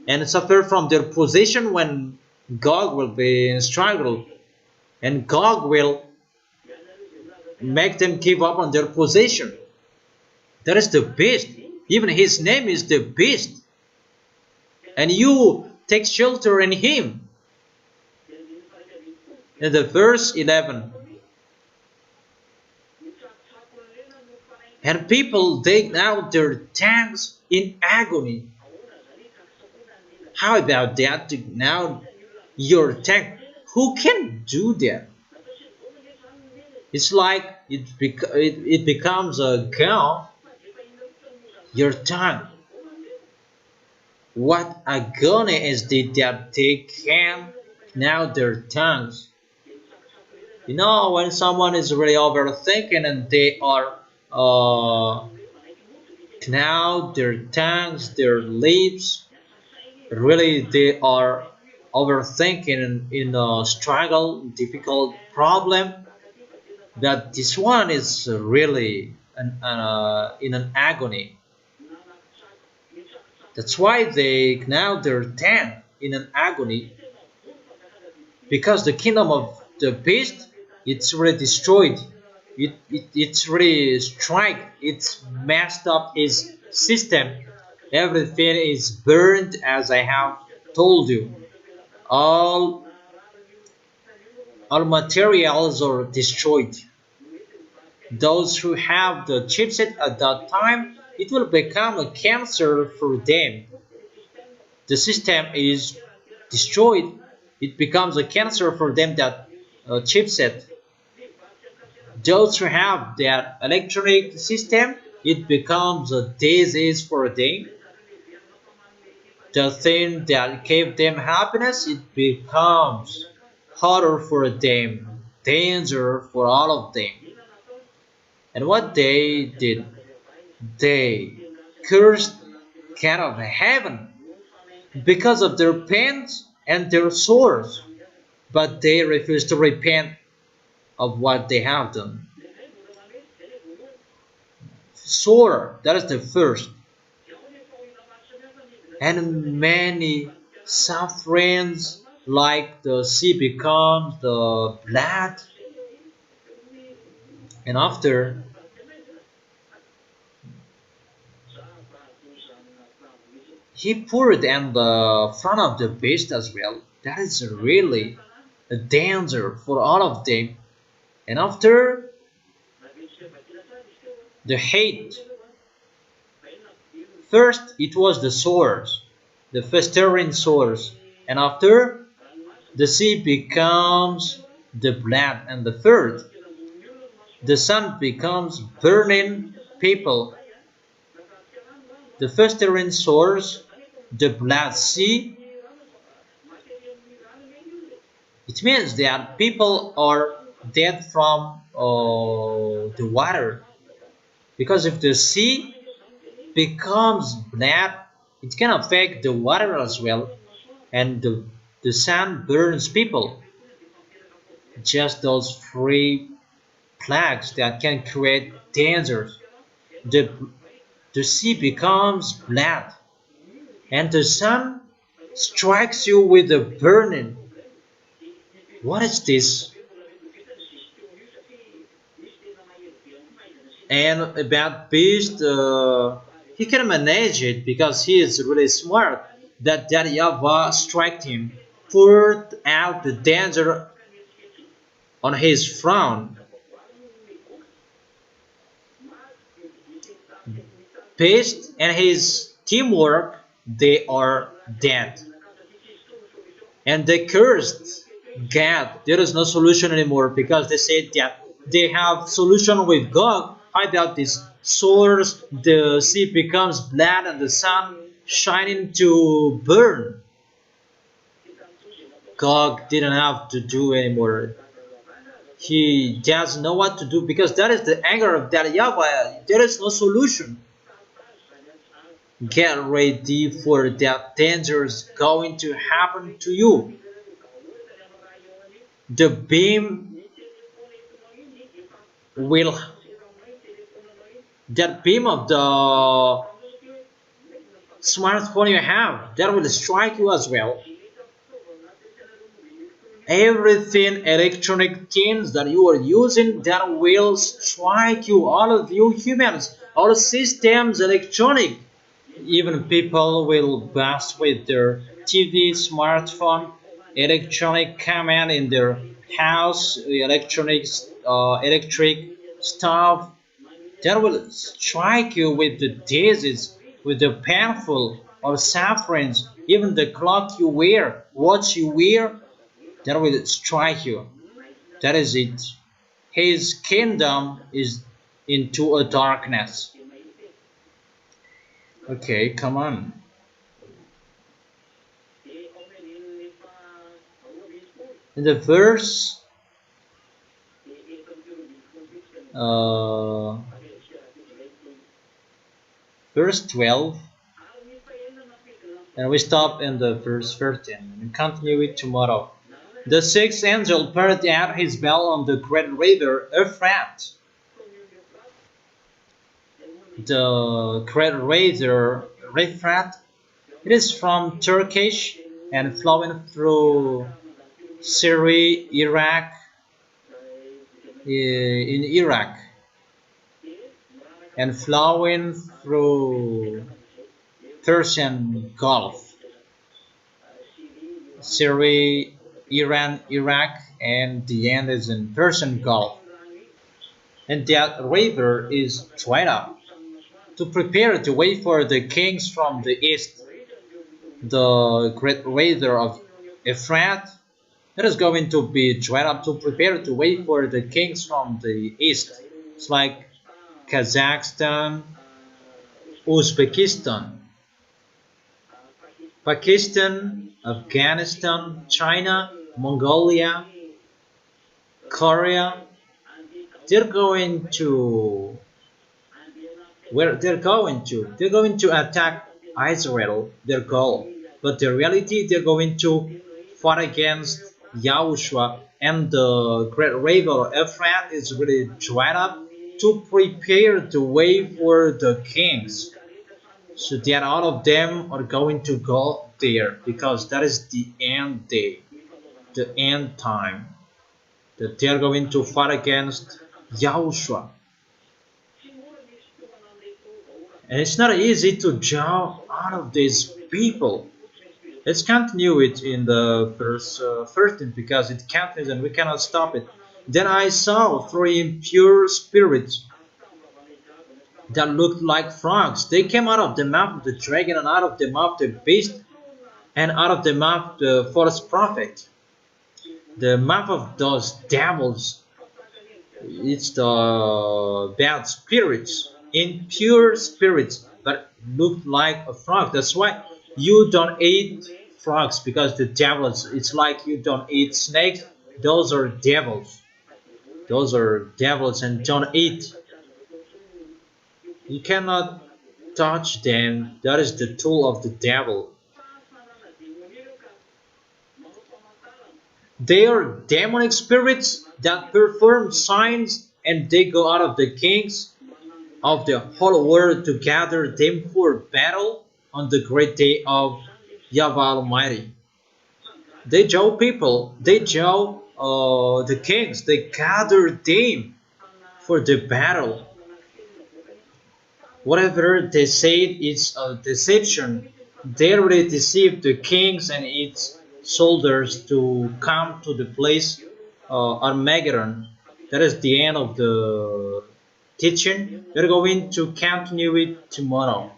and suffer from their position when God will be in struggle, and God will make them give up on their position. That is the beast. Even his name is the beast, and you take shelter in him. In the verse 11, and people dig out their tongues in agony. How about that? Dig now your tongue. Who can do that? It's like it becomes a gun. Your tongue. What agony is it that they can now their tongues? You know, when someone is really overthinking and they are now their tongues, their lips, really they are overthinking in a struggle, difficult problem. That this one is really in an agony. That's why they now their tongue in an agony. because the kingdom of the beast, it's really destroyed. It's really strike. It's messed up his system. Everything is burned, as I have told you. All all materials are destroyed. Those who have the chipset at that time, it will become a cancer for them. The system is destroyed. It becomes a cancer for them, that chipset. Those who have that electronic system, it becomes a disease for them. The thing that gave them happiness, it becomes harder for them, danger for all of them. And what they did, they cursed God of heaven because of their pains and their sores, but they refused to repent of what they have done. Sore, that is the first. And many sufferings, like the sea becomes the blood, and after he poured in the front of the beast as well. That is really a danger for all of them. And after the hate, first it was the sores, the festering sores, and after the sea becomes the blood, and the third, the sun becomes burning people, the festering sores, the blood sea. It means that people are dead from the water, because if the sea becomes blood, it can affect the water as well, and the sun burns people. Just those three plagues that can create dangers. The, the sea becomes blood, and the sun strikes you with a burning. What is this? And about beast, he can manage it because he is really smart. That YAHVAH struck him, poured out the danger on his front. Beast and his teamwork, they are dead. And they cursed God. There is no solution anymore, because they said that they have solution with God. How about this source? The sea becomes blood and the sun shining to burn. God didn't have to do anymore. He doesn't know what to do, because that is the anger of that YAHVAH. There is no solution. Get ready for that danger is going to happen to you. The beam will, that beam of the smartphone you have, that will strike you as well. Everything electronic things that you are using, that will strike you. All of you humans, all systems electronic. Even people will bust with their TV, smartphone, electronic command in their house, electric stuff. That will strike you with the disease, with the painful or sufferings. Even the cloth you wear, watch you wear, that will strike you. That is it. His kingdom is into a darkness. Okay, come on. In the verse verse 12, and we stop in the verse 13 and continue it tomorrow. The sixth angel poured out his bell on the great river Euphrates. The great river Euphrates, it is from Turkish and flowing through Syria, Iraq, in Iraq, and flowing through Persian Gulf. Syria, Iran, Iraq, and the end is in Persian Gulf. And that river is dried up to prepare the way for the kings from the east. The great river of Euphrates, that is going to be dried up to prepare the way for the kings from the east. It's like Kazakhstan, Uzbekistan, Pakistan, Afghanistan, China, Mongolia, Korea. They're going to they're going to attack Israel, their goal. But the reality, they're going to fight against Yahushua, and the great river Euphrates is really dried up to prepare the way for the kings. So that all of them are going to go there, because that is the end day, the end time, that they are going to fight against Yahushua. And it's not easy to jump out of these people. Let's continue it in the verse 13, because it continues and we cannot stop it. Then I saw three impure spirits that looked like frogs. They came out of the mouth of the dragon, and out of the mouth of the beast, and out of the mouth of the false prophet. The mouth of those devils, it's the bad spirits, impure spirits, but looked like a frog. That's why you don't eat frogs, because the devils, it's like you don't eat snakes. Those are devils. Those are devils, and don't eat. You cannot touch them. That is the tool of the devil. They are demonic spirits that perform signs, and they go out of the kings of the whole world to gather them for battle on the great day of YAHVAH Almighty. They jaw people, they jaw the kings, they gather them for the battle. Whatever they said is a deception. They already deceived the kings and its soldiers to come to the place Armageddon. That is the end of the teaching. We're going to continue it tomorrow.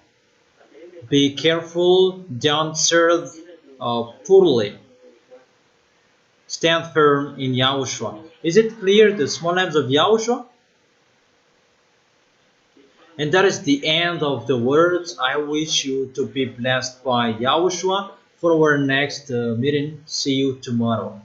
Be careful, don't serve poorly. Stand firm in Yahushua. Is it clear, the small names of Yahushua? And that is the end of the words. I wish you to be blessed by Yahushua. For our next meeting, see you tomorrow.